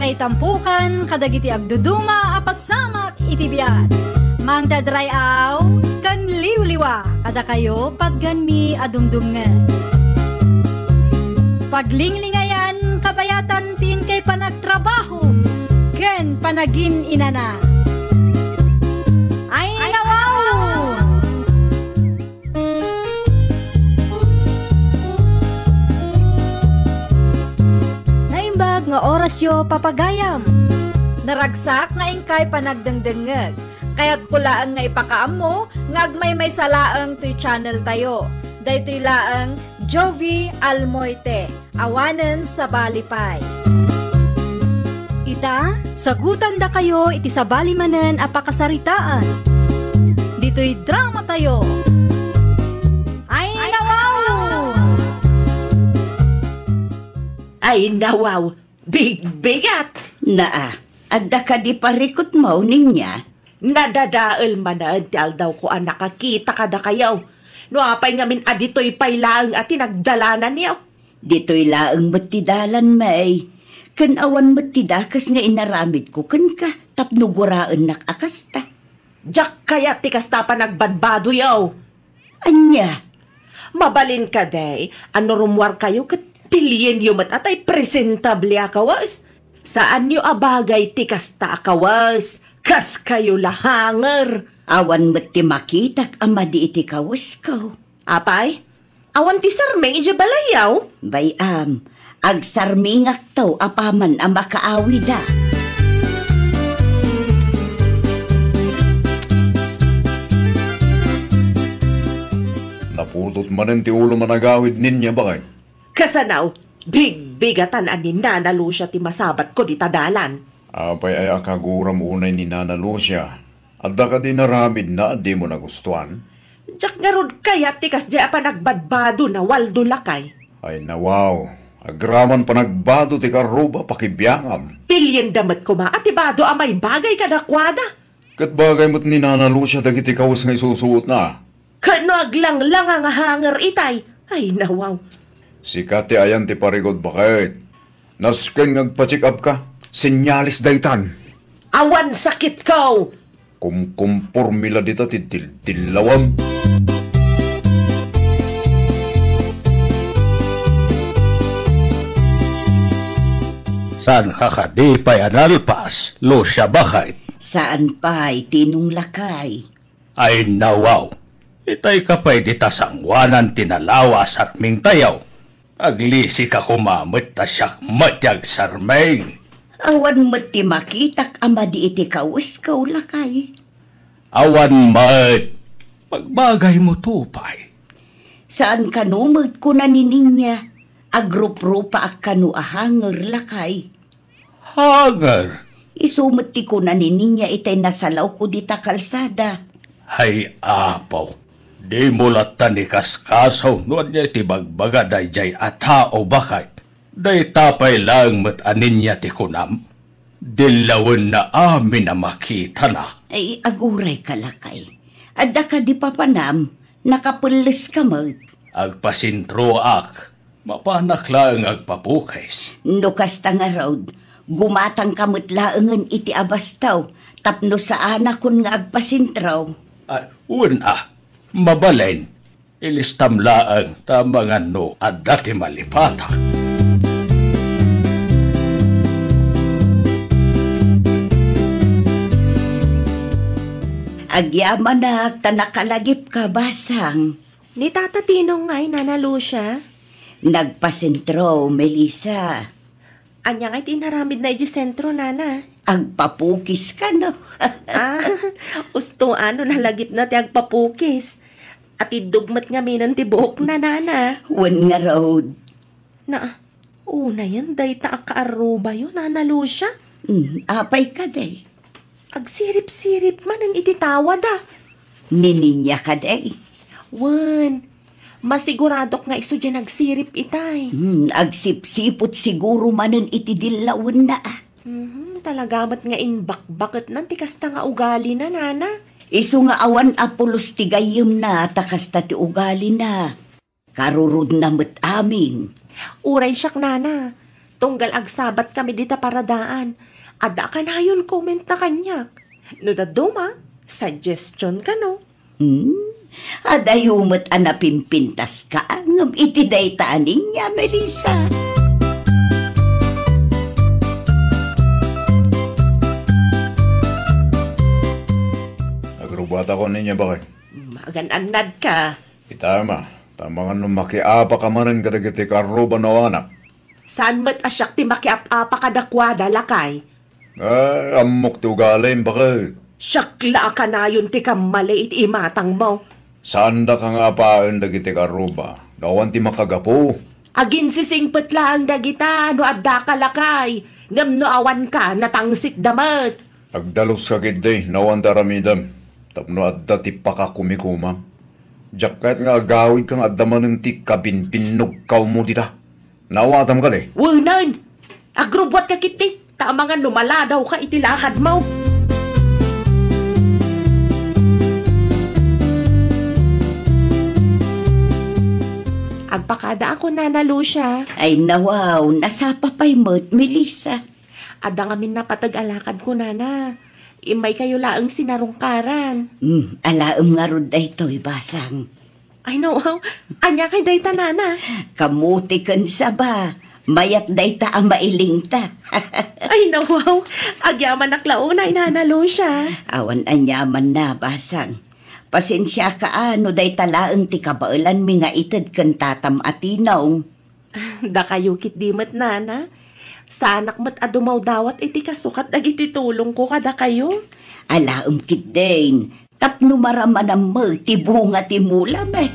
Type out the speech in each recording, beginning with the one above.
may tampukan kadagiti agduduma apasamak itibiyat. Mangdadrayaw kan liwliwa kada kayo pagganmi adumdumngan. Paglinglingayan kabayatan tin kay panagtrabaho ken panagin inana. Ay nawaw! Naimbag nga orasyo papagayam. Naragsak nga ingkay panagdengdengeg. Kaya't kulaan nga ipakaam mo nga agmay may salaang to'y channel tayo. Daytoy laang Jovi Almoite, awanen sa balipay. Ita, sagutan da kayo iti sa balimanen apakasaritaan. Dito'y drama tayo. Ay nawaw! Ay nawaw, bigat! Naa, adda ka di parikot mo ninya. Nadadaal manadal daw ko ang nakakita kada kayaw. No apay ngamin adito'y paylaang at tinagdalanan niyo. Dito'y laang matidalan may. Kan awan matidakas nga inaramid ko kan ka tapnuguraan nakakasta. Diyak kaya tikasta pa nagbadbado yaw. Anya? Mabalin ka day, ano rumwar kayo kat pilien yung matatay presentable akawas. Saan nyo abagay tikasta akawas? Kas kayo lahanger. Awan mati makitak ama di iti kawas ko. Apay? Awan ti sarmeng ija balayaw? Bayam, ag sarmingak to apaman ang makaawi da. Naputot man ti ulo managawid ninya bakay? Kasanaw, bigatan anin na Lucia ti masabat ko di tadalan. Apay ay akaguram unay ni Nana Lucia. Adda ka di naramid na di mo nagustuhan? Diyak nga rod kaya tikas di pa nagbadbado na waldo lakay. Ay nawaw, agraman pa nagbado ti karuba pakibiyangam. Pilyen damat ko maatibado amay bagay ka na kwada. Kat bagay mo't ni Nana Lucia dagiti kawas nga isusuot na. Kano aglang-lang ang hanger itay. Ay nawaw. Si Kati ayan ti parigod bakit? Nasken ngagpa-check up ka, senyalis daytan. Awan sakit ko! Kumpormila dito ti tilawam. Saan kakadipay analpas, Lucia bakit? Saan pa'y tinong lakay? Ay nawaw, itay kapay di tasangwanan tinalawas at ming tayaw. Aglisi ka kumamit ta siyak matyag sarmeng. Awan mati makitak ama di iti kawas ko lakay. Awan mat, pagbagay mo tupay. Saan kanumag ko na nininya? Agrup-rupa ak kanu ahanger lakay. Hanger? Isumati ko na nininya itay nasalaw ko di ta kalsada. Hay apaw, di mo latan ni kaskasaw noon niya tibagbaga day jay atao bakay. Day tapay lang mat anin niya ti kunam. Dilawan na amin na makita na. Ay aguray ka lakay. Adda ka di papanam, nakapulis ka mag. Agpasintro ak, mapanak lang agpapukais. No kasta nga road, gumatang kamot laangan iti abastaw, tapno sa anak kun nga agpasintraw. Una, mabalain, ilistam laang tamangan no at dati malipata. Agyaman na tanakalagip ka basang. Ni Tata Tinong ngay, Nana Lucia. Nagpasentro, Melissa. Anya ngay tinaramid na sentro, Nana. Agpapukis ka, no? Usto ano nalagip na ti agpapukis. At idugmat nga minan ti buhok na, Nana. Wan nga road. Na, una yan, day ta akaaruba yun, Nana Lucia. Apay ka, day. Agsirip-sirip man ang ititawad, Nininya ka, day. Wan, masiguradok nga iso dyan agsirip itay. Agsipsipot siguro manan itidilawan na. Talagamat nga inbakbakit nan tikasta nga ugali na, Nana. Isu nga awan apulos tigayom na takasta ti ugali na. Karurod na met amin. Uray siyak, Nana. Tunggal agsabat kami dita paradaan. Ada ka na yun comment na kanya. No da duma, suggestion ka no. Adayumot anapimpintas ka ngam itiday taaning niya, Melissa. Nagrubata ko ninyo ba kayo? Magan-anad ka. Itama, tama nga nung makiapa ka manin kadagiti karuba na anak. Saan ba't asyak ti makiap-apa kadakwada lakay? Ay, amok ti ugalim ba kayo? Syakla ka na yun ti kamali iti imatang mo. Saan da ka nga apaan dagiti karuba? Nawan ti makagapo. Agin sisingpet lang dagita, no adda ka lakay. Ngam no awan ka, natangsit damat. Agdalos ka gid nawan taramidam. Tapno adda ti pakakumikumam. Jacket nga agawid kang adda man ti kabinpinog kaw mo dita. Nawatam ka Wunan! Agrubot ka kiti. Tama nga lumala daw ka itilakad mo. Agpakada ako nanalo siya. Ay nawaw, nasapapay mo't, Melissa. Ada nga min napatag-alakad ko, nana. Imay kayo laang sinarungkaran. Alaam nga ron day to'y basang. Ay, no, anya kay dayta, nana. Kamuti kan sa ba? Mayat day ta ang mailing ta. Ay, no, agyaman naklaunay, nanalo siya. Awan anyaman na, basang. Pasensya ka ano day talaang ti kabailan mi nga itad kan tatam atinaw. Da kayo kit di mat, nana. Sanak mat adumaw dawat iti kasukat dagiti tulong ko kada kayo. Alaam kit din. Tapno maraman ang mo, ti bunga ti mulam eh.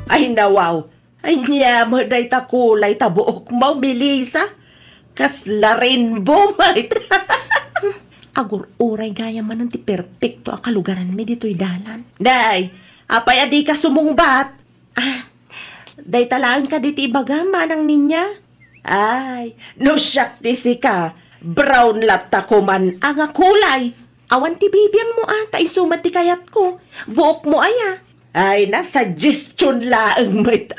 Ay, nawaw. Ay, niya mo day ta kulay ta buok mo, Melissa. Kasla rainbow, mate. Agur-uray gaya man ang ti perfecto a kalugaran mi dito'y dalan. Day, apay adi ka sumungbat. Day talaan ka diti ibaga manang ninya. Ay, no siyak ti si ka. Brown latta ko man ang kulay. Awan ti bibiyang mo ata isumat ti kayat ko. Buok mo aya. Ay, na suggestion laang mate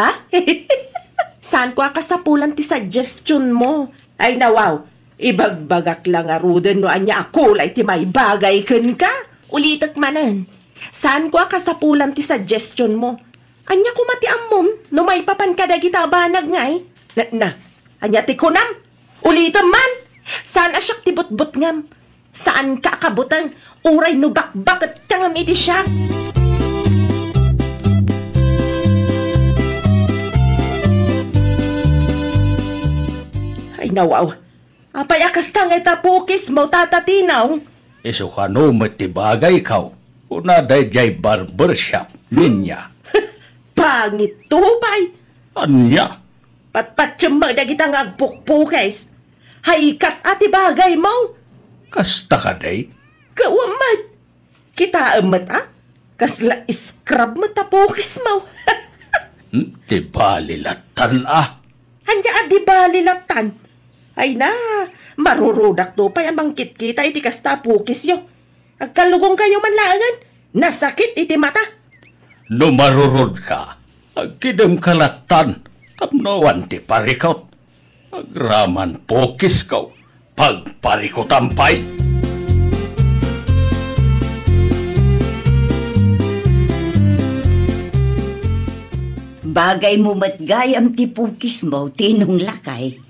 Saan ko akasapulan ti suggestion mo? Ay nawaw, ibagbagak lang aruden no anya akulay ti may bagay ken ka. Ulitak manan. Saan ko akasapulan ti suggestion mo? Anya kumati ammom, no may papan ka dagita banag ngay. Anya ti kunam? Ulitam man. Saan asyak ti butbut ngam? Saan ka akabutang? Uray no bakbakat kangam iti siya. Ay nawaw, apay akas ka ngay tapukis mo tatatinaw. Iso ka no matibagay kaw. Una day jay barbershop ninya. Pangit tupay. Anya? Patpatsyung magdagitang agpukpukis. Haikat ati bagay mo. Kasta ka day? Kawamat. Kita amat Kasla iskrab mo tapukis mo. Di balilatan Hanya adi balilatan. Ay na, marurudak to pa amang kitkita iti kasta pukis yo. Agkalugong kayo manlangan, nasakit iti mata. No marurod ka, agkidem kalatan, tapnoan ti parikot. Agraman pokis kaw, pagparikotampay. Bagay mo matgayam ti pukis mo, tinong lakay.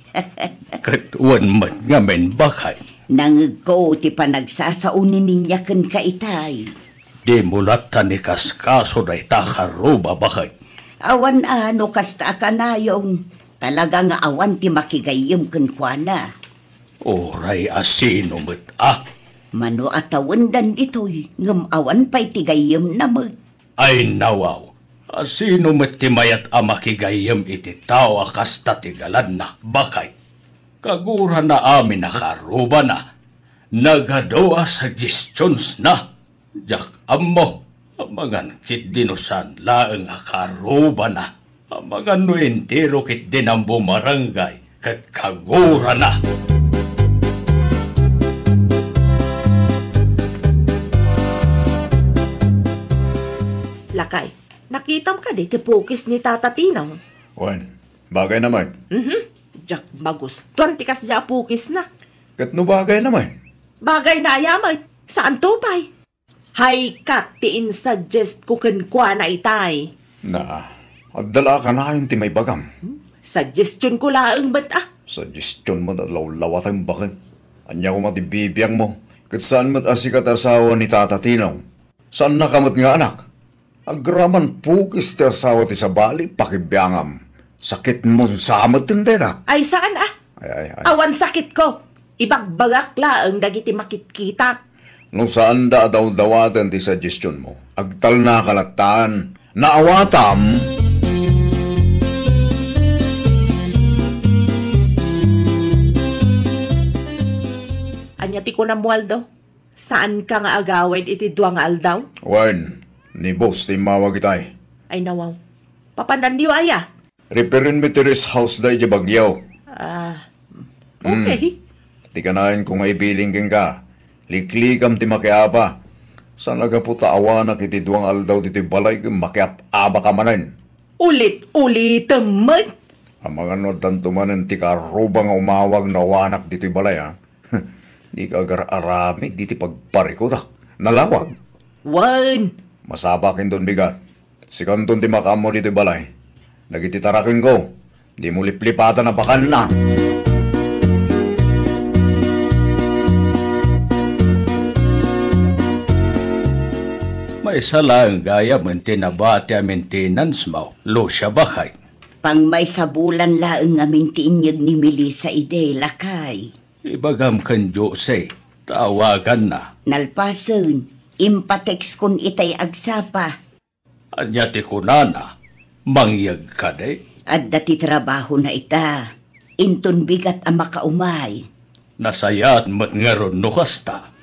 Katuan mat ngamen bakay. Nangag ko ti panagsasaunin niya kan kaitay. Di mulatan ni kaskaso na itakaruba bakay. Awan ano kasta ka na yung talaga nga awan ti makigayam kan kuana. Oray asino mat Mano atawandan dito'y ngam awan pa'y tigayam na mag. Ay nawaw. Asino matimayat amakigayam iti tao akasta tigalan na bakay. Kagura na amin nakaruba na. Nagadoa suggestions na. Jak ammo. Amangan kit dinusan laeng akaruba na. Amangan no entero kit din ang bumarangay. Kat kagura na. Lakay, nakitam ka di tipukis ni Tata Tinaw. Wan, bagay naman. Jak magustuhan ti kas di apukis na. Kat no bagay naman. Bagay na ayamay, saan tupay? Hay kat tiin suggest ko kenkwa na itay. Na, adala ka na yung timay bagam. Suggestion ko laang ba't Suggestion mo na lawatang bakin. Anya ko matibibiyang mo. Kat saan mo't asikat asawa ni Tata Tinaw? Saan nakamot nga anak? Agraman pukis ti asawa ti sa bali, pakibiyangam. Sakit mo sa amot tinde ka. Ay saan Ay. Awan sakit ko. Ibagbagak laang dagiti makitkita. Nung saan da daw dawatan ti suggestion mo? Agtal na kalatan. Naawatam. Anya ti ko na Mualdo? Saan ka nga agawid iti duwang aldaw? Wan, ni boss ti mawag itay. Ay nawaw. Papandan niyo aya? Reperin mi ti rest house day di bagyaw. Okay. Ti kanain kung ay biling keng ka. Liklikam ti makiapa. Saan nagaputa awanak iti duwang aldaw diti balay kung makiap-aba ka manan. Ulit man. Ang mga nodan tumanan ti karubang umawag na wanak diti balay ha. Di ka agar-arami diti pagparikodak. Nalawag. Wan. Masabakin doon bigat. Si kanton ti makamo dito balay. Nagititarakin ko. Di mo liplipatan na bakal na. May salang gaya mantinabati a maintenance mo, lo siya bakay. Pang may sabulan laeng amin tiinyag ni Melissa ide lakay. Ibagam kan Jose, tawagan na. Nalpasen, impatex kun itay agsapa. Anya ti kunana, mangyag ka de. At dati trabaho na ita. Inton bigat ang makaumay. Nasayat mat ngaron no kasta.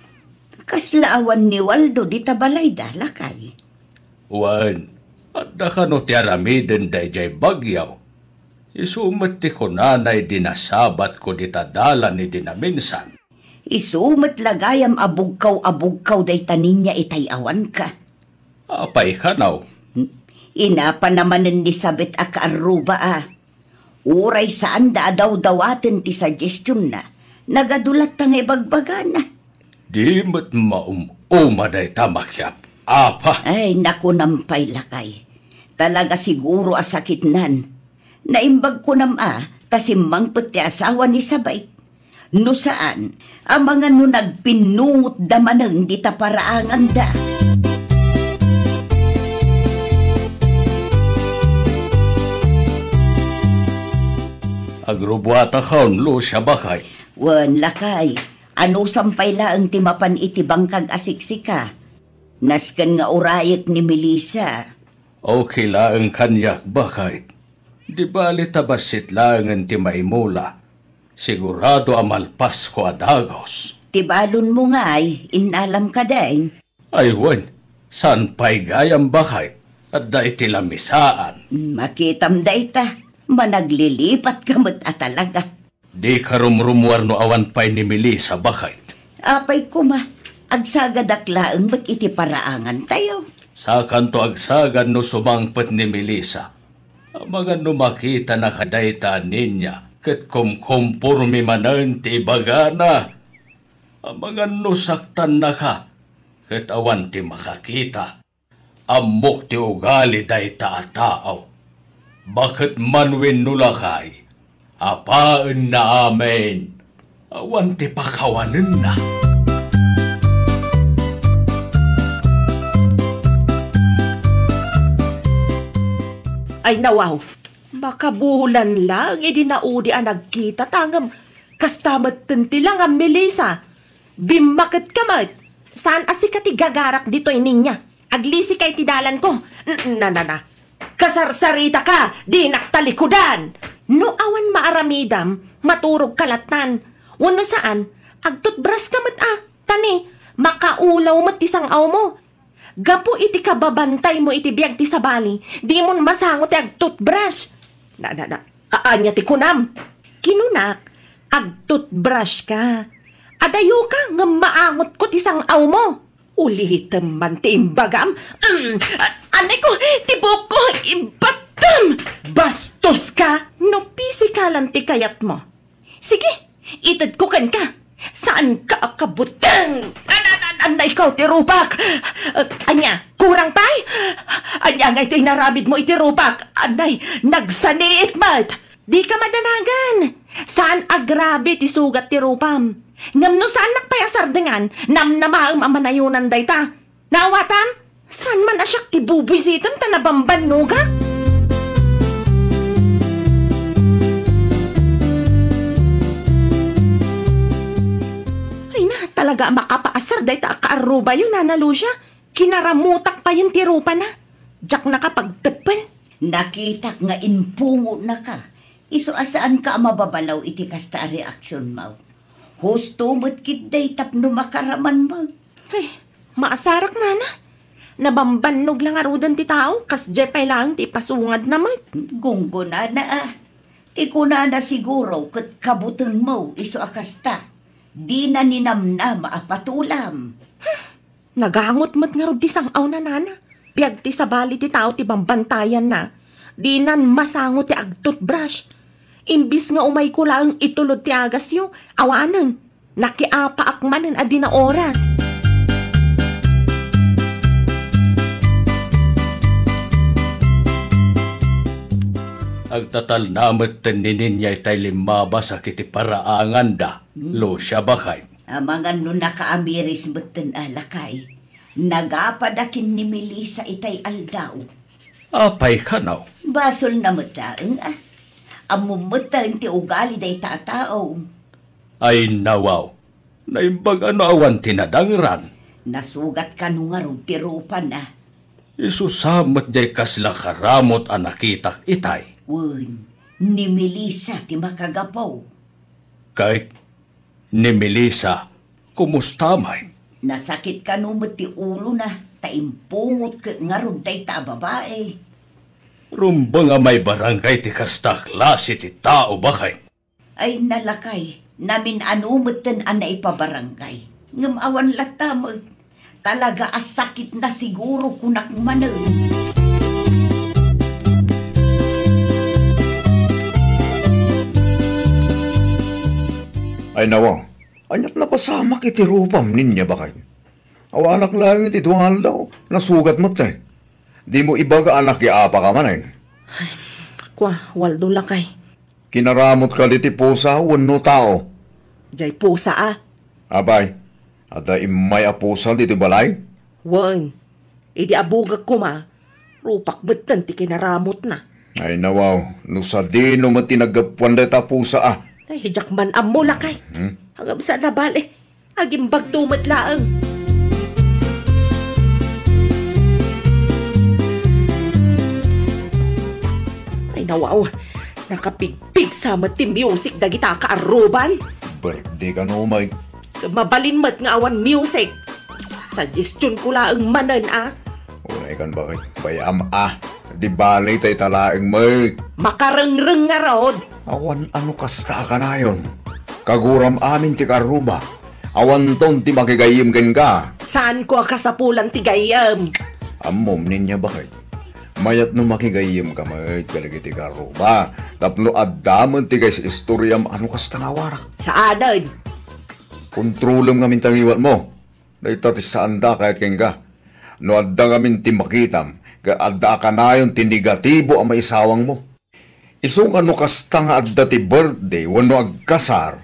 Kaslaawan ni Waldo di tabalay dalakay. Wan, at nakano ti aramiden day jay bagyaw. Isumat ti kunanay dinasabat ko di tadala ni dinaminsan. Isumat lagayam abugkaw day tanin niya itay awan ka. Apay ka naw. Inapa namanen ni Sabit a kaaruba Uray saan da daw dawaten ti suggestion na. Nagadulat tang ibagbaga na. Di mat maday tamakyap. Apa? Ay, naku nampay lakay. Talaga siguro asakit nan. Naimbag ko tasimang pati asawa ni Sabay. No saan, ang mga no nagpinungot damanang di taparaangan da. Agrubuata kaon lo siya bakay. Wan lakay, ano sampay laang timapan iti bangkag asiksika. Naskan nga urayek ni Melissa. Okay lang kanyak bakay. Di bali tabasit lang ti maimula. Sigurado amalpas ko adagos. Tibalon mo nga'y, inalam ka din. Aywan, san pa'y gayang bakay at da iti lamisaan. Makitam da ita, managlilipat kamot talaga. Di karumrumuar no awan pa'y ni Melissa bakay. Apay kuma, agsagadaklaan ba't iti paraangan tayo? Sa kanto agsagan no sumangpet ni Melissa. Mga no makita na kadayta ninya, ket kumkumpurmi manan ti bagana. Mga no saktan na ka, ket awan ti makakita. Amok ti ugali dayta a tao. Bakit manwin nulakay? Apaan na amen. Awan ti pakawanin na. Ay nawaw, makabulan lang, naudi ang nagkita tangam. Kastamat tenti lang ang Melissa. Bimakit kamat. Saan asikati gagarak dito ninya? Aglisi kay tidalan ko. Na. Kasarsarita ka, di naktalikudan. No awan maaramidam, maturog kalatan. Wano saan, agtutbras kamat tani, makaulaw mat isang aw mo. Gapo iti kababantay mo iti biyag ti sabali, di mo masangot ti ag-toothbrush. Anya ti kunam. Kinunak, ag-toothbrush ka. Adayo ka nga maangot ko ti sang aw mo. Ulitam man ti imbagam. Anay ko, tibok ko, ibatam! Bastos ka! No pisikalan ti kayat mo. Sige, itad ko kan ka. Saan ka akabutang? Anday ikaw, tirupak! Anya, kurang pay? Anya nga ito'y naramid mo itirupak. Anday, nagsaniit mat! Di ka madanagan. Saan agrabe ti sugat ti rupam? Ngam no saan nakpayasardengan, namnamaam amanayunan dayta. Nawatam? Saan man asyak ti bubisitam tanabamban nuga? Ay na, talaga makapaasar dayta akaaruba yun, Nana Lucia. Kinaramutak pa yun ti rupa na. Diyak nakapagtepen. Nakita nga inpungo na ka. Iso asaan ka mababalaw iti kasta reaksyon mo. Husto mo't kiday tapno makaraman mo. Ay, maasarak Nana. Nabambanog lang arudan ti tao, kas jepay lang ti pasungad naman. Gunggo na Ti ko na siguro kat kabutang mo iso akasta. Di na ninamna maapatulam. Nagangot mo't nga rod ti sangaw na Nana. Biyag ti sabali ti tao ti bambantayan na. Di nan masango ti agtutbrush. Imbis nga umay ko lang itulod ti agas yo, awanan. Nakiapa akmanan adi na oras. Agtatal namat taninin niya itay limaba sa kiti paraangan da. Lucia bakay. Amangan no nakaamiris beten alakay. Nagapadakin ni Melissa itay aldaw. Apay kanaw. Basol na mataang Amumutang ti ugali day tatao. Ay nawaw. Naimbag ano awan tinadangran. Nasugat ka nung arong tirupan Isusamot jay kasla karamot ang nakitak itay. Wun, ni Melissa ti makagapaw. Kahit ni Melissa, kumusta may? Nasakit ka numot ti ulo na, taimpungot ka ngarong day ta babae. Rumbang nga may barangay ti kasta klase ti tao bakay. Ay nalakay, namin anumutan ana ipabarangay. Ngam awan latamag, talaga asakit na siguro kunak manan. Ay nawa, anyat na pasama kiti rupam ninya bakay. Awanak lang iti duhal daw, nasugat mo te. Di mo ibaga anak apa ka man Kwa, waldo lakay. Kinaramot ka di ti pusa, wano tao. Jay pusa Abay, at imay a pusa di ti balay? Wan, idi abugag ko ma. Rupak betan ti kinaramot na. Ay nawaw, no sa di no matinagapuan da ta pusa Ay, hijak man amo lakay. Hanggang sa nabali, agimbag tumat laang. Nawaw, nakapigpig sa mati music dagita kaaruban. Birthday ka no, may. Mabalinmat nga awan music. Suggestion ko laang manan Unay kan bakit? Bayam di balay tay talaeng may. Makarengreng nga rod. Awan ano kasta ka na yun. Kaguram amin ti karuba. Awan ton ti makigayim ken ka. Saan ko kasapulan ti gayam? Amom ninya bakit? Mayat no makigayim ka may kalagiti karuba. Tapno addaman ti guys istoryam ano kasta nga warak. Saanan? Kontrolom ngamin tangiwan mo. Naitatis saan da kahit ken ka. No adda ngamin ti makitam. Adda ka na yung tinegatibo ang maisawang mo. Isong ano kasta nga adda ti birthday wano agkasar.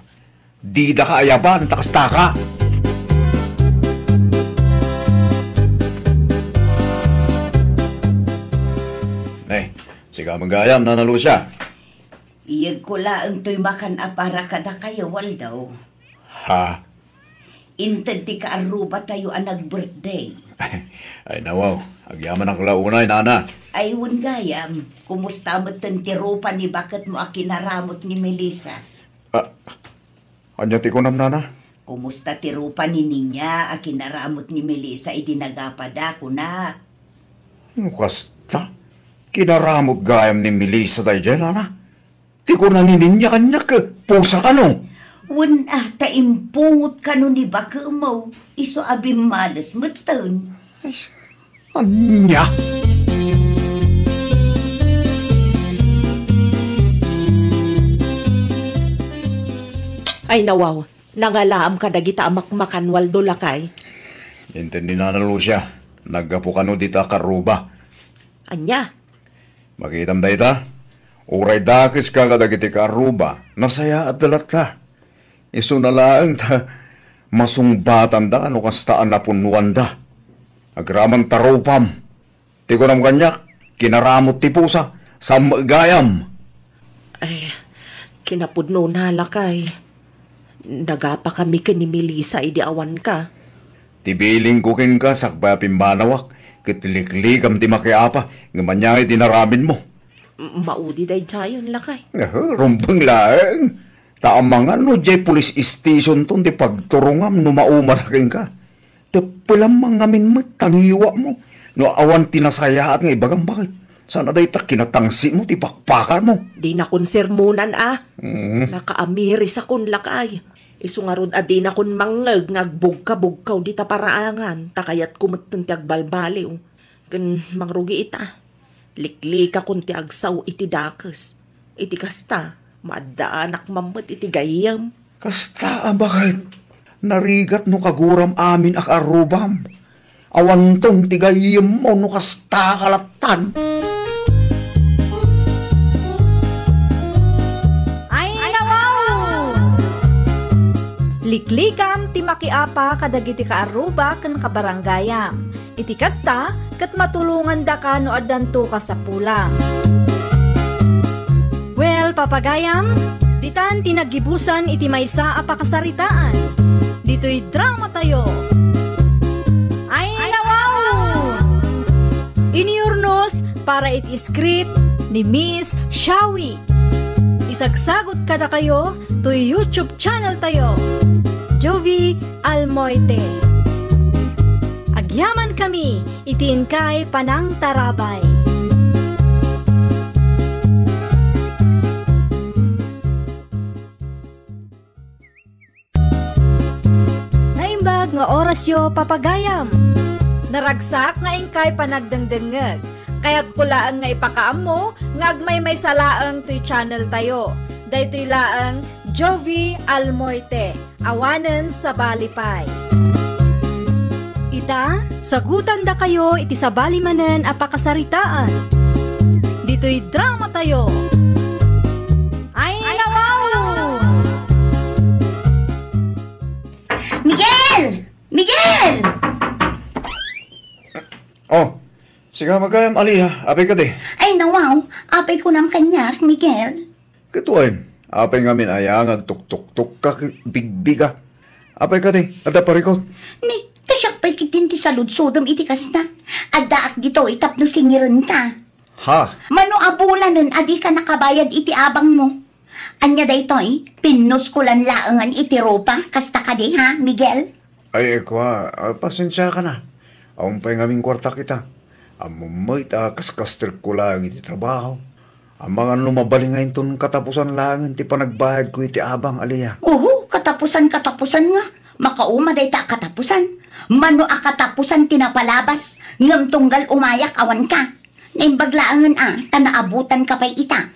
Di da ka ayaban, takasta ka. Siga manggayam, Nana Lucia. Iyag ko laang to'y makan para kada kayo, Waldo. Ha? Intad ti kaaruba tayo ang nag-birthday. Ay nawaw, agyaman ang kalaunay, Nana. Ay gayam, kumusta mo tantirupa ni bakit mo akinaramot ni Melissa? Anya ti ko nam, Nana? Kumusta tirupa ni Ninya akinaramot ni Melissa idinagapada ko na. Kasta? Kinaramot gayam ni Melissa tayo dyan, Nana. Ti ko nanininya kanya ka, pusa ka no. Wan taimpungot ka nun ni baka mo. Iso abim malas matan. Anya? Ay nawaw, nangalaam ka dagita amakmakan waldo lakay. Intindi na Lucia. Naggapo ka no dita karuba. Anya? Makitam da ita. Uray dakis ka kadagiti karuba. Nasaya at dalata. Iso na laang ta. Masungbatan da ano kastaan na punuan da. Agraman tarupam. Ti ko nam kanyak. Kinaramot ti pusa. Sa magayam. Ay, kinapudno na lakay. Nagapa kami ni Melissa idi awan ka. Tibiling kukin ka sakba pimbanawak. Kitiliklikam ti makiapa. Ngamanyay tinaramin mo. Maudi day chayon lakay. Rumbang laeng. Taamangan no jay police station ton ti pagturungam no maumarakin ka. Tepelam mangamin mo, tangiwa mo. No awan tinasaya at nga ibagang bakit. Sana day tak kinatangsi mo, ti pakpakan mo. Di na kun sermonan Nakaamiris akon lakay. Isu nga ron adi na kun mangag ngagbugka-bugkaw di ta paraangan. Takayat kumatan ti agbalbaliw. Kan mangrugi ita. Liklika kun ti agsaw iti dakes. Iti kasta, maadaanak mamat iti gayam. Kasta bakit? Narigat no kaguram amin ak arubam. Awan tong tigayim mo no kasta kalatan. Liklikam ti makiapa kadagiti kaaruba ken kabaranggayam. Iti kasta ket matulungan da ka no addanto ka sa pulang. Well, papagayam, ditan tinagibusan iti maysa a pakasaritaan. Dito'y drama tayo. Ay nawaw! Iniurnos para iti script ni Miss Shawi. Isagsagot kada kayo to YouTube channel tayo. Jovi Almoite. Agyaman kami, itiin kay Panang Tarabay. Naimbag nga orasyo papagayam. Naragsak nga ingkay panagdengdengeg. Kaya't kulaan nga ipakaam mo, ngagmay may salaang to'y channel tayo. Daytoy laang Jovi Almoite, awanen sa balipay. Ita, sagutan da kayo iti sa balimanen a pakasaritaan. Dito'y drama tayo. Ay nawaw! Miguel! Miguel! Oh, sige magayam aliha. Apay ka di. Ay nawaw, apay ko ng kanyak, Miguel. Katuan. Apay ngamin ayang agtuk-tuk-tuk ka bigbiga. Apay ka di. Ada pariko. Ni, tasyak pa'y kitinti sa ludsodom iti kasta. Adaak dito itapno singiran ka. Ha? Mano abulan nun adi ka nakabayad iti abang mo. Anya daytoy, pinnos ko lang laangan iti ropa. Kasta ka di ha, Miguel? Ay, ekwa. Pasensya ka na. Aung pa'y ngaming kwarta kita. Amumay kaskaster ko lang iti trabaho. Ang mga lumabaling ngayon ton katapusan lang ti panagbayad ko iti abang aliya. Katapusan nga. Makauma day ta katapusan. Mano a katapusan tinapalabas. Ngam tunggal umayak awan ka. Naimbaglaangan tanaabutan ka pa'y ita.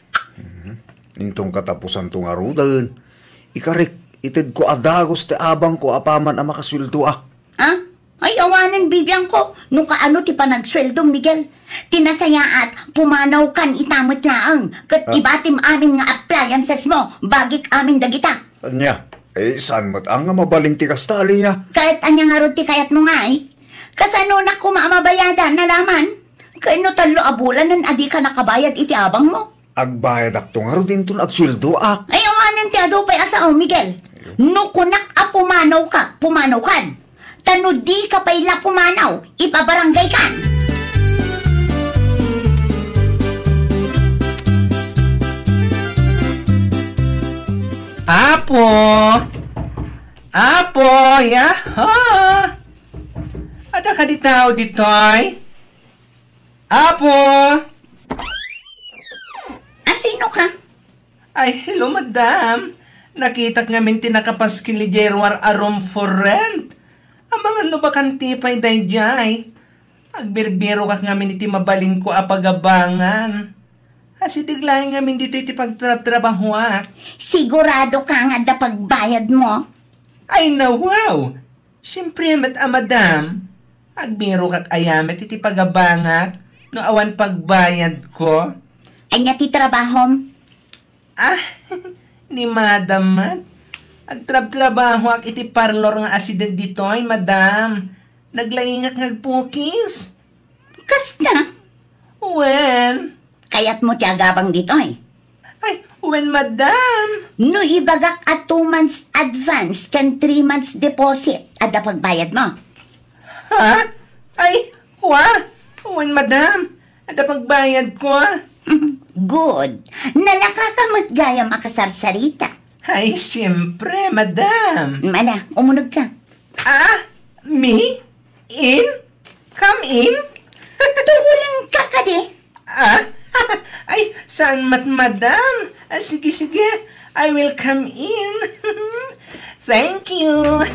Intong katapusan tong arudan. Ikarik, ited ko adagos ti abang ko apaman ang makasweldo ak. Ay, awanan bibiyang ko. Nung kaano ti panagsweldo, Miguel. Tinasayaat, pumanaw kan itamot laang. Kat ibatim amin nga appliances mo, bagik amin dagita. Anya, saan mo't ang mabaling ti kastali niya? Kahit anya nga ron ti kayat mo nga Kasano na kumamabayada na laman? Kaino talo abulan nun adi ka nakabayad iti abang mo? Agbayad ak tong aro din ton agsweldo ak. Ay, awanan ti ado pa'y asao, Miguel. Nukunak pumanaw ka, pumanaw kan. Tano di ka pa'y pumanaw, ipabarangay ka. Apo! Apo! Yaha! Ada ka di tao ditoy? Apo! Sino ka? Ay, hello, madam. Nakita ngamin tinakapaskili Jerwar arom for rent. Ang mga nubakan tipay day jay. Agbirbiro ka ngamin iti mabalin ko apagabangan. Asidiglahin ngamin dito iti pagtrabahuak. Sigurado ka nga da pagbayad mo? Ay na wow! Siyempre met madam. Agbiro kak ayamet iti pagabangak no awan pagbayad ko. Anya ti trabahom? Ah, ni madam mat. Agtrabaho ak iti parlor nga asideg ditoy, madam. Naglaingak ngagpukis. Kasta? When? Kayat mo ti agabang dito eh. Ay, when madam? No ibagak at 2 months advance kan 3 months deposit ada pagbayad mo. Ha? Ay, kwa? When madam? Ada pagbayad ko? Good. Nalakakamot gaya makasarsarita. Ay, siyempre, madam. Mala, umunod ka. Ah? Me? In? Come in? Tulang ka kadi. Ah? Ay, saan madam? Ah, sige, sige. I will come in. Thank you.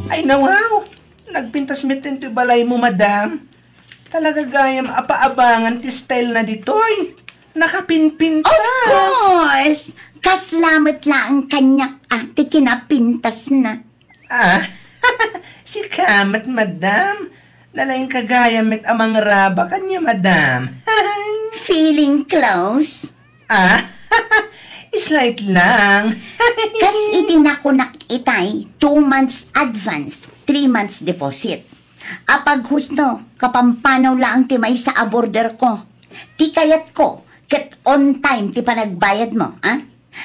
Ay, nawaw. Nagpintas mitin to balay mo, madam. Talaga gayam apaabangan ti style na ditoy. Nakapinpintas. Of course. Kaslamat lang kanyak ati kinapintas na. Ah, si kamat, madam. Nalaing kagayamit amang raba kanya, madam. Feeling close? Ah, slight lang. Kas itinakunak itay 2 months advance, 3 months deposit. Apag husno, kapampanaw lang ti may sa aborder ko. Ti kayat ko, ket on time ti panagbayad mo, ha?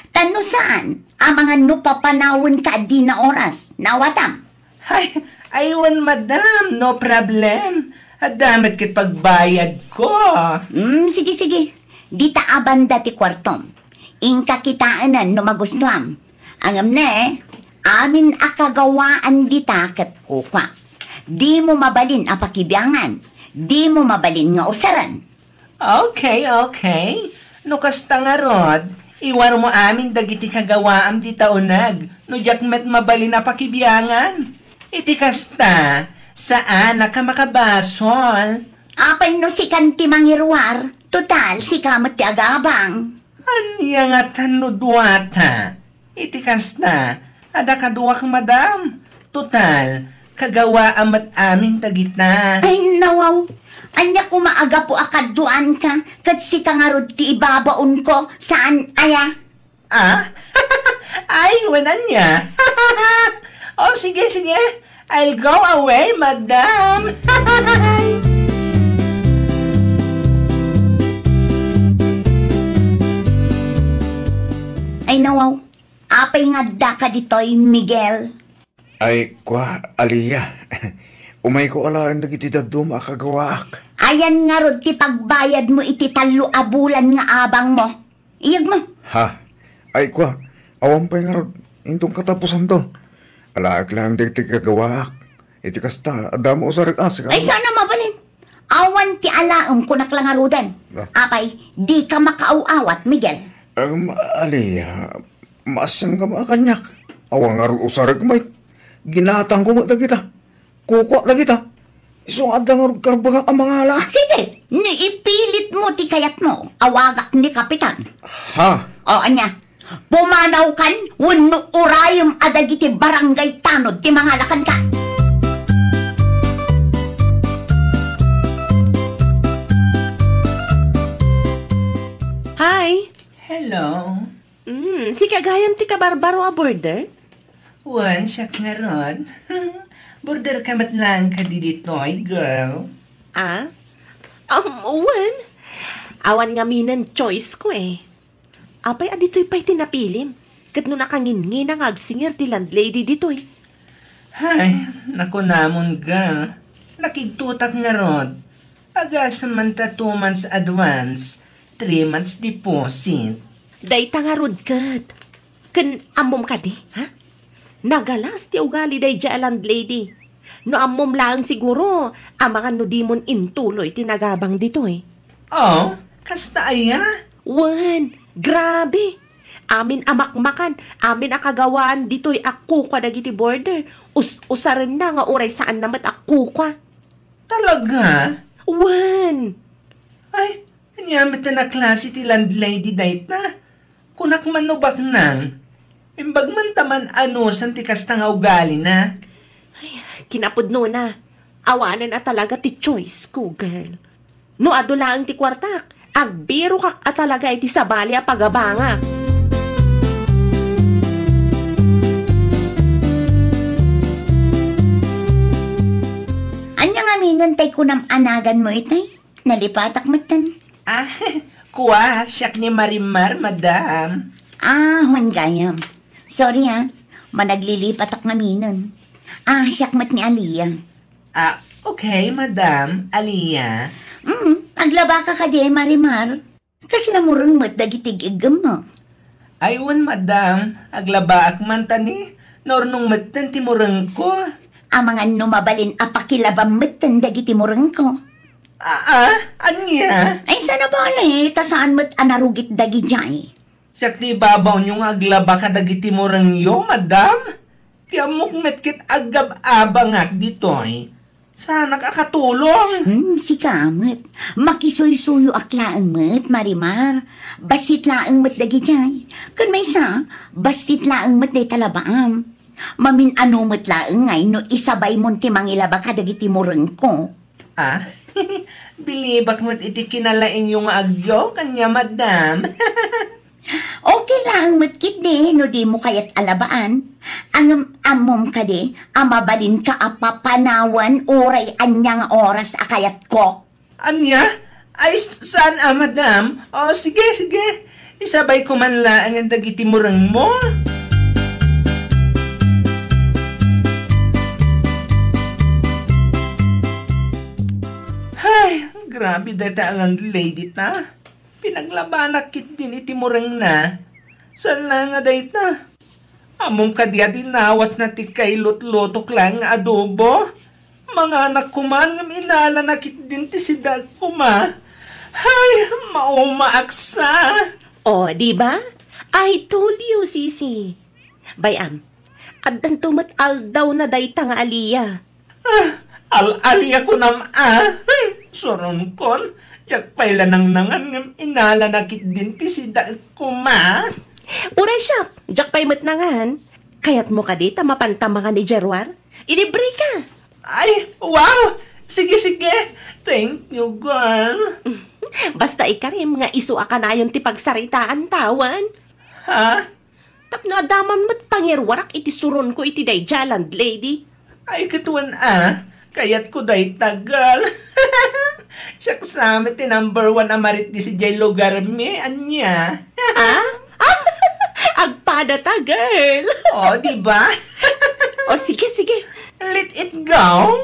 Tano saan, ang mga nupapanawon ka di na oras, nawatam? Ay, aywan, madam, no problem. Adamit kit pagbayad ko. Sige, sige. Di taabanda ti kwartom. Ingka kitaanan no magustuam. Angam na amin akagawaan di takat kuka. Di mo mabalin apakibyangan. Di mo mabalin nga usaran. Okay, okay. No kasta nga rod, iwar mo amin dagiti kagawaam di taunag. No jakmet mabalin apakibyangan. Iti kasta, saan na ka makabasol? Apay no si kanti mangirwar. Total, si kamot ti agabang. Anya nga tano duwata? Iti kasta, ada kaduwak madam. Total, kagawa amat amin tagita. Ay, nawaw. Anya ko maaga po akaduan ka. Kat si kangarod ti ibabaon ko. Saan, aya? Ah? Ay, wanan niya. Oh, sige, sige. I'll go away, madam. Ay, nawaw. Apay nga da ka ditoy, Miguel. Ay, kwa, Aliyah. Umay ko alaan dagiti daddo makagawaak. Ayan nga rod ti pagbayad mo iti 3 abulan nga abang mo. Iyag mo. Ha? Ay, kwa, awan pa nga ron. Intong katapusan to. Alaak lang dagiti kagawaak. Iti kasta, adamo usarik asik. Ay, sana mabalin. Awan ti alaom kunak lang nga rodan. Apay, di ka makauawat, Miguel. Aliyah, maasang ka makakanyak. Awan nga ron usarik may. Ginatang ko mo kita. Kuko na kita. Isungad na nga karbaga ang mga hala. Sige, niipilit mo ti kayat mo. Awagak ni Kapitan. Ha? O, anya. Pumanaw kan, wano urayom adagiti barangay tanod ti mga lakan ka. Hi! Hello. Si kagayam ti kabarbaro a border? Wan, siyak nga rod. Border kamat lang ka di ditoy, girl. Ah? Uwan. Awan nga minan choice ko eh. Apay adito'y pa'y tinapilim. Kat no nakangin-ngin ang agsinger ti landlady dito'y. Ay, naku namon, girl. Nakigtutak nga rod. Agas naman ta 2 months advance, 3 months deposit. Day tangarod kat. Kan amom ka di, ha? Nagalas ti ugali day dya landlady. No amom lang siguro, ang mga no di mon intuloy tinagabang dito eh. Oh, kasta aya? Wan, grabe. Amin amakmakan, amin akagawaan dito'y ako kwa dagiti border. Usaran na nga oray saan namat ako kwa. Talaga? Wan, Ay, anyamit na klase ti landlady dahit na. Kunak man no bak nang. Imbag man taman ano san ti kasta nga ugali na. kinapudno na. Awanan na talaga ti choice ko, girl. No ado lang ti kwartak, agbiro kak at talaga iti sabali a pagabanga. Anya nga minantay ko ng anagan mo itay. Nalipatak matan. Ah, kuha, siyak ni Marimar, madam. Huwag gayam. Sorry managlilipat ak naminon. Siyak mat ni Aliyah. Ah, okay, madam. Aliyah. Aglaba ka di, Marimar. Kasi namurang mat dagitig igam mo. Aywan, madam. Aglabaak man tani. Nornong matan timurang ko. Ang mga numabalin apakilabang matan dagiti murang ko. Anya? Ay, sana ba tasaan mat anarugit dagi jay. Siyak ni babaw nyo nga aglaba ka dagiti morang yo, madam. Tiamok metkit agab-abangak ditoy. Sana kakatulong. Si kamat. Makisuy-suyo aklaan mat, Marimar. Basit laang mat dagi jay. Kun may sa, basit laang mat day talabaam. Mamin ano mat laang ngay no isabay mon ti mangilaba ka dagiti murang ko. Bilibak mo't iti kinalaing yung agyo, kanya madam. Okay lang matkit di, no di mo kayat alabaan. Ang amom ka di, amabalin ka apapanawan oray anyang oras akayat ko. Anya? Ay, saan madam? O, sige. Isabay ko man lang ang dagiti murang mo. Ay, grabe data ang lady ta. Pinaglabanak kit din iti murang na. Saan lang nga data? Among kadya dinawat na ti kay lot-lotok lang nga adobo. Mga anak ko man nga minala na kit din ti sidag ko ma. Ay, maumaaksa. Di ba? I told you, Sisi. Bayam, addan tumat aldaw na dayta nga Aliyah. Al-aliya ko nam Soron kon, yak pala nang nangan ngam inala nakit din ti sidag ko ma. Uray siya, jak pay matnangan. Kayat mo ka dita mapantamangan ni Jerwar? Ilibre ka. Ay, wow! Sige. Thank you, girl. Basta ikarim nga isu ka na yung ti pagsaritaan tawan. Ha? Tapno adaman mat pangirwarak iti suron ko iti dayjaland, lady. Ay, katuan kayat ko day tagal. Siya kasama ti number 1 amarit di si Jay lugar mi, anya. Agpada ta, girl. O, diba? Sige. Let it go.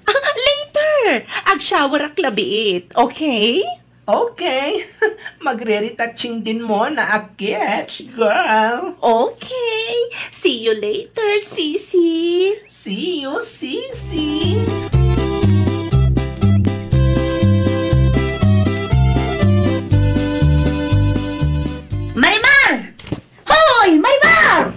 Later. Ag-shower ak labiit, okay? Okay. Magre-retouching din mo na akits, girl. Okay. See you later, Sisi. See you, Sisi. Marimar! Hoy! Marimar!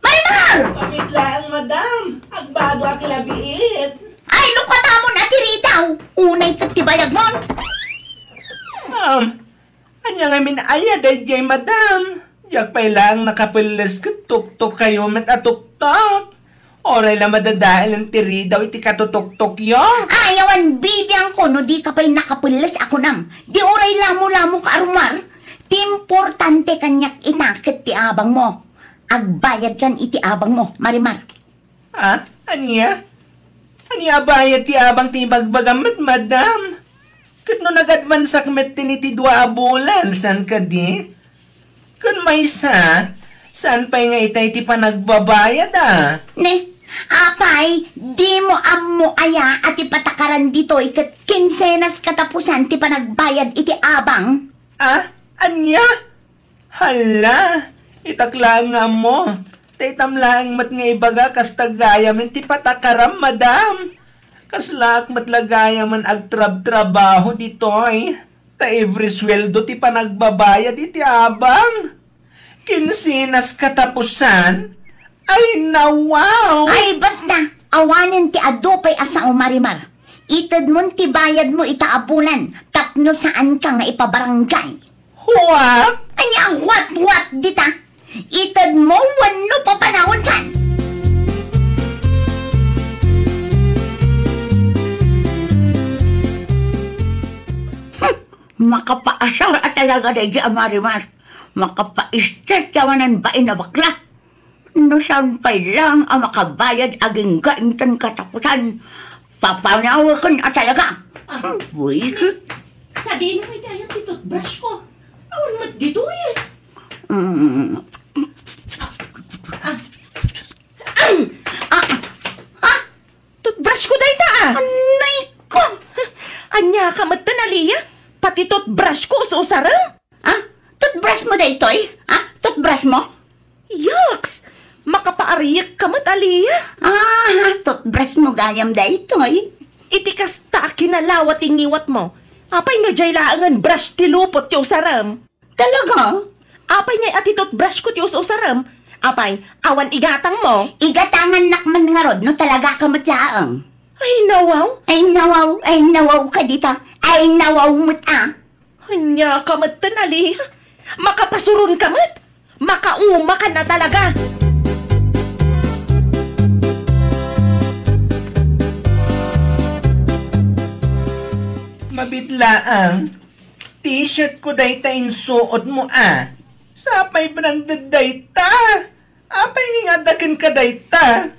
Marimar! Pagit lang, madam. Agbado akilabiit. Ay, lukatamon at iritaw! Unay katibayag mon! Anya nga minaya day madam. Diyak pa lang nakapilas katuktok kayo met atuktok. Oray lang madadahil ang tiri daw iti katutuktok yo. Ayawan bibiyang ko no di ka pa'y nakapilas ako nam. Di oray lamo-lamo ka arumar. Di importante kanyak inakit ti abang mo. Agbayad kan iti abang mo, Marimar. Anya? Anya bayad ti abang ti bagbagamat, madam? Kat no nag-advansak met tiniti 2 bulan, san ka di? Kun may saan pa'y nga itay ti panagbabayad Ne, apay, di mo ammo aya at ipatakaran dito ikat kinsenas katapusan ti panagbayad iti abang. Anya? Hala, itakla nga mo. Taitamlaang mat nga ibaga kas tagayaman ti patakaram, madam. Kaslak mat lagayaman agtrab-trabaho ditoy. Ta every sweldo ti panagbabayad iti abang. Kinsinas katapusan, ay nawaw! Ay, basta, awanin ti adupay asa o Marimar. Itad mo ti bayad mo itaabulan, tapno saan ka nga ipabarangay. What? Anya, what, dita? Itad mo, wano pa panahon kan? Makapaasaw at talaga na di Marimar. Makapaistat yawanan ba na bakla? No sampay lang ang makabayad aging gaintan katapusan. Papanawakan at talaga. Buwig. Sabihin mo tayo ti toothbrush ko. Awan mat dito eh. Toothbrush ko dahi ta ah. Anay ko. Anya ka mat tanaliya. Pati toothbrush ko usaram. Toothbrush mo da ito'y? Toothbrush mo? Yucks! Makapaariyak ka mat aliya. Toothbrush mo gayam da ito'y. Iti kasta kinalawat ingiwat mo. Apay no jay laangan brush ti lupot ti usaram. Talaga? Apay ngay ati toothbrush ko ti usaram. Apay, awan igatang mo. Igatangan nakman nga rod no talaga ka matyaang. Ay nawaw. Ay nawaw ka dita. Ay nawaw mo't Anya ka mat tanaliya. Makapasurun ka mat. Makauma ka na talaga. Mabitlaang, t-shirt ko day ta insuot mo Sapay branded day ta. Apay ngingadakin ka day ta.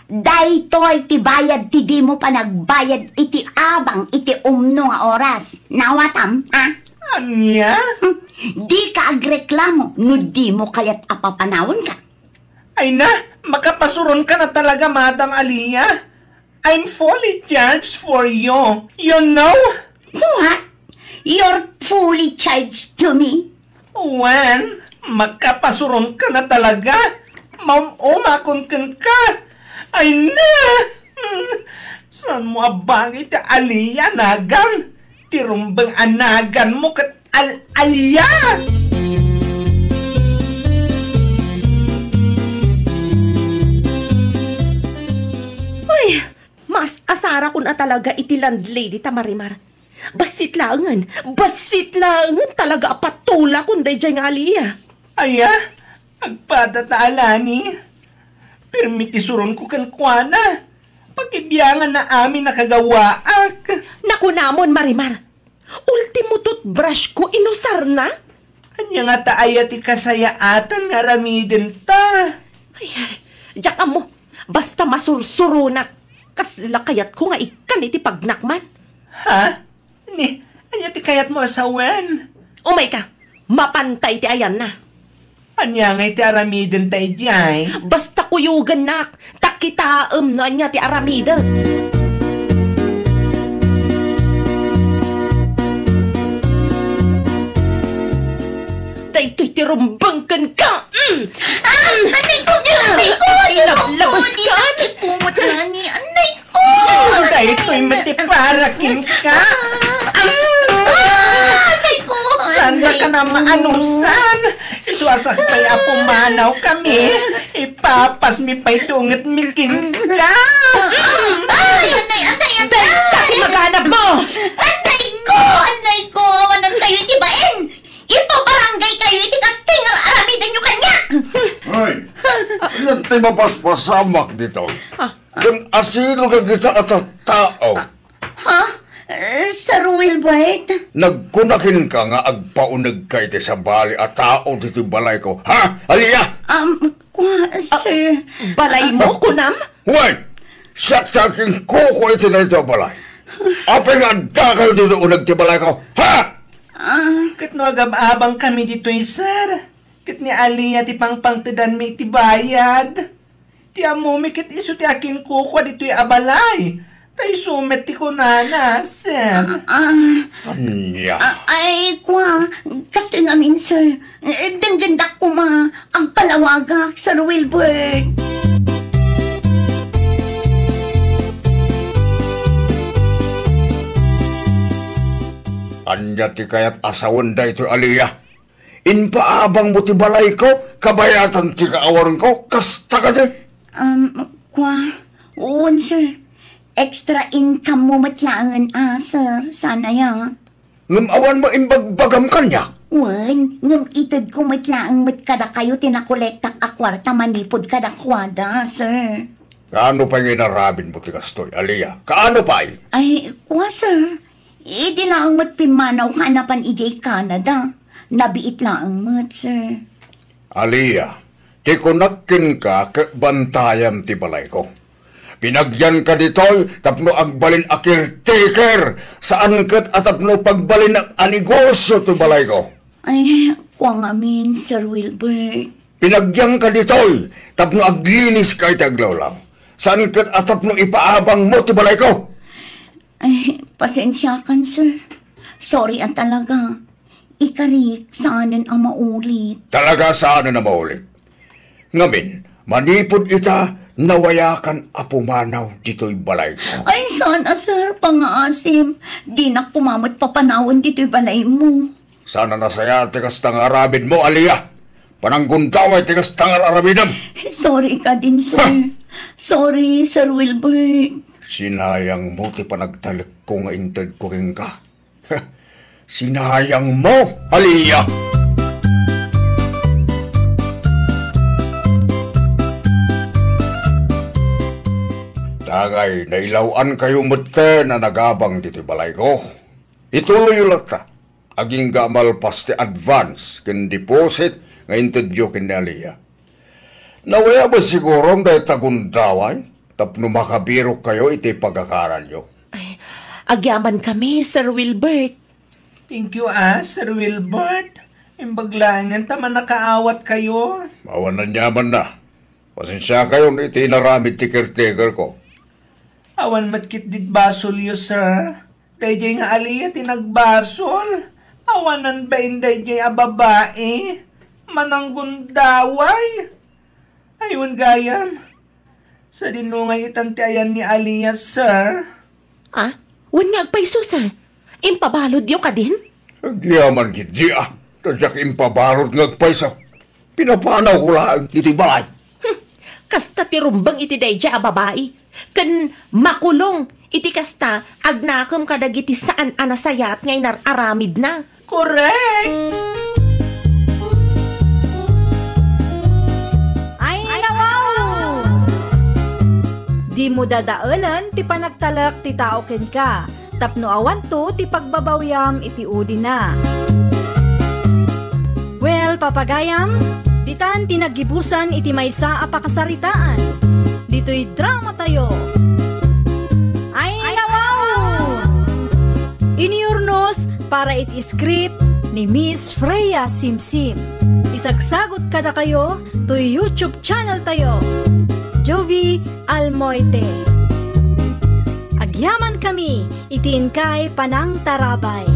Daytoy ti bayad ti di mo pa nagbayad iti abang iti umno nga oras. Nawatam, Anya? Di ka agreklamo, no di mo kayat apapanawon ka. Ay na, makapasuron ka na talaga, Madam Aliyah. I'm fully charged for you. You know? What? You're fully charged to me? When? Magkapasuron ka na talaga. Umakon ka. Ay na! Saan mo abangay ti Aliyah, nagang? Tirumbang anagan mo kat Aliyah! Ay, mas asara ko na talaga iti landlady ta Marimar. Basit langan talaga apatula kunday dyan nga Aliyah. Aya, agpadataalani. Permiti suron ko kan kuana. Pagkibiyangan na amin nakagawaak. Naku namon Marimar. Ultimo toothbrush ko inusar na. Anya nga taaya ti kasayaatan nga ramiden ta. Ay, diyak mo. Basta masursuro na. Kasla kayat ko nga ikan iti pagnakman. Ha? Anya ti kayat mo asawen? Umay ka. Mapantay ti ayan na. Anya nga iti aramiden tayo diyay. Basta kuyugan nak. Takitaam na niya ti aramida. Daytoy tirumbangkan ka. Anay ko! Labas ka. Ipumot na ni anay ko! Daytoy matiparakin ka. Anay ko! Saan na ka na maanusan? Iswasak pa'y apumanaw kami. Ipapas mi pa'y tungat mikin ka. Ay, anay! Taki maghanap mo. Anay ko! Wanan kayo itibain! Ipabarangay kayo iti kasting aramidan nyo kanya! Ay, yan tayo mapaspasamak dito. Kung asino ka kita at tao. Sir Wilbert? Nagkunakin ka nga agpaunag ka iti sa bali at tao dito balay ko. Ha? Aliyah! Sir... Balay mo, kunam? Wait! Saksaking kuko iti na ito balay. Apay nga da kayo dito unag ti balay ko. Ha? Kat no agab-abang kami dito'y sir. Kat ni Aliyah ti pangpangtidan mi iti bayad. Ti amo mi kat iso ti akin kukwa dito'y abalay. Tay sumet ti kunana, sir. Anya. Ay, kwa, kasi namin, sir. Danggandak ko ang palawagak, Sir Wilbert. Anya ti kayat asawan da ito, Aliyah. Inpaabang mo ti balay ko, kabayatan ti kaawaran ko, kasta ka din. Kwa, uwan, sir. Extra income mo matlangan, sir. Sana ya. Ngamawan mo imbagbagam kanya. Wan, ngam itad ko matlaang kada kayo tinakolektak a kwarta manipod kada kwada, sir. Kaano pa yung inarabin mo ti kastoy, Aliyah? Kaano pa Ay, kwa, sir. Di lang matpimanaw hanapan ijay Canada. Nabiit lang mat, sir. Aliyah, ti kunakin ka bantayan ti balay ko. Pinagyan ka ditoy, tapno agbalin a caretaker. Saan kat atapno pagbalin ang anegosyo ti balay ko. Ay, kwa ngamin, Sir Wilbert. Pinagyan ka ditoy, tapno aglinis ka iti aglawlaw. Saan kat atapno ipaabang mo ti balay ko. Ay, pasensya kan, sir. Sorry ang talaga. Ikarik, saanan ang maulit. Talaga saan na maulit. Ngamin, manipod ita, nawayakan apumanaw dito'y balay ko. Ay, sana, sir, pangaasim. Di na kumamot papanawan dito'y balay mo. Sana nasaya tikas tang arabid mo, Aliyah. Pananggundaway tikas tang arabidam. Sorry ka din, sir. Sorry, Sir Wilbert. Sinayang mo ti panagtalik ko nga inted ko rin ka. Sinayang mo, Aliyah. Dagay, nailawan kayo mute na nagabang dito balay ko. Ituloy ulat ka. Aging gamal pas ti advance kin deposit nga intedyo kin Aliyah. Nawaya ba siguro dahil tagundaway? Tapno makabiro kayo iti pagkakaran nyo. Ay, agyaman kami, Sir Wilbert. Thank you, Sir Wilbert. Imbaglangan taman nakaawat kayo. Mawanan yaman na. Pasensya kayo na iti naramid ti caretaker ko. Awan matkit dit basol yo, sir. Dayjay nga Aliyah tinagbasol. Awanan ba inday jay a babae? Mananggundaway. Ayun gayam. Sa dinungay itanti ayan ni Aliyah, sir. Wan nga agpaiso, sir. Impabalod yung ka din? Agyaman gidi Tadyak impabarod ngagpaysa. Pinapanaw ko lang dito'y balay. Kasta ti rumbang iti dayja a babae. Kan makulong iti kasta agnakam kadag iti saan anasayat ngay nararamid na. Correct! Ay, wow! Di mo dadaalan, ti panagtalak ti tao ken ka. Tapno awan to, ti pagbabawyam iti udi na. Well, papagayam, ditan tinagibusan iti maysa a pakasaritaan. Dito'y drama tayo. Ay, wow! Iniurnos para iti script ni Miss Freya Simsim. Isagsagot kada kayo to YouTube channel tayo. Jovi Almoite. Agyaman kami, itin kay Panang Tarabay.